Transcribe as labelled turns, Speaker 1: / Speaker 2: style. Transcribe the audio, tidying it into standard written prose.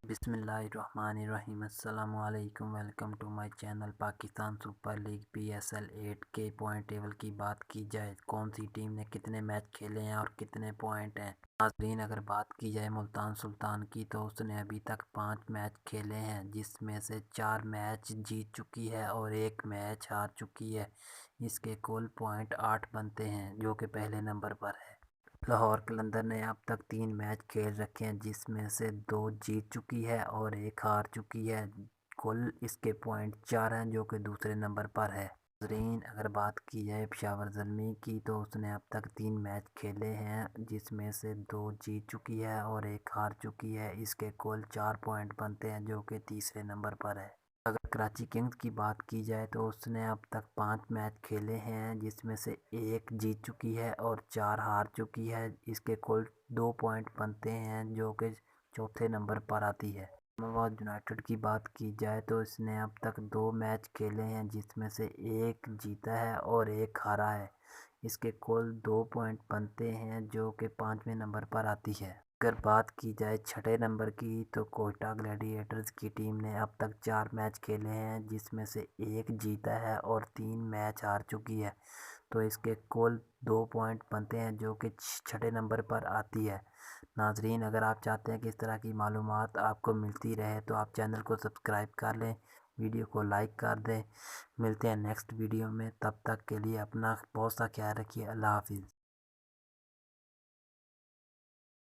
Speaker 1: بسم اللہ الرحمن الرحیم۔ السلام علیکم، welcome to my channel. Pakistan super league PSL 8 کے پوائنٹ ٹیبل کی بات کی جائے، کون سی ٹیم نے کتنے میچ کھیلے ہیں اور کتنے پوائنٹ ہیں۔ ناظرین، اگر بات کی جائے ملتان سلطان کی تو اس نے ابھی تک 5 میچ کھیلے ہیں، جس میں سے 4 میچ جیت چکی ہے اور 1 میچ ہار چکی ہے۔ اس کے کل پوائنٹ 8 بنتے ہیں، جو کہ پہلے نمبر پر ہے۔ لاہور قلندر نے اب تک 3 میچ کھیل رکھے ہیں، جس میں سے 2 جیت چکی ہے اور 1 ہار چکی ہے۔ کل اس کے پوائنٹ 4 ہیں، جو کہ دوسرے نمبر پر ہے۔ ناظرین، اگر بات کی جائے پشاور زلمی کی تو اس نے اب تک 3 میچ کھیلے ہیں، جس میں سے 2 جیت چکی ہے اور 1 ہار چکی ہے۔ اس کے کل 4 پوائنٹ بنتے ہیں، جو کہ تیسرے نمبر پر ہے۔ اگر کراچی کنگز کی بات کی جائے تو اس نے اب تک 5 میچ کھیلے ہیں، جس میں سے 1 جیت چکی ہے اور 4 ہار چکی ہے۔ اس کے کل 2 پوائنٹ بنتے ہیں، جو کہ چوتھے نمبر پر آتی ہے۔ اسلام آباد یونائیٹڈ کی بات کی جائے تو اس نے اب تک 2 میچ کھیلے ہیں، جس میں سے 1 جیتا ہے اور 1 ہارا ہے۔ اس کے کل 2 پوائنٹ بنتے ہیں، جو کہ 5ویں نمبر پر آتی ہے۔ اگر بات کی جائے چھٹے نمبر کی تو کوئٹہ گلیڈیٹرز کی ٹیم نے اب تک 4 میچ کھیلے ہیں، جس میں سے 1 جیتا ہے اور 3 میچ ہار چکی ہے۔ تو اس کے کل 2 پوائنٹ بنتے ہیں، جو کہ چھٹے نمبر پر آتی ہے۔ ناظرین، اگر آپ چاہتے ہیں کہ اس طرح کی معلومات آپ کو ملتی رہے تو آپ چینل کو سبسکرائب کر لیں، ویڈیو کو لائک کر دیں۔ ملتے ہیں نیکسٹ ویڈیو میں، تب تک کے لیے اپنا بہت سا خیال رکھیے۔ اللہ حافظ۔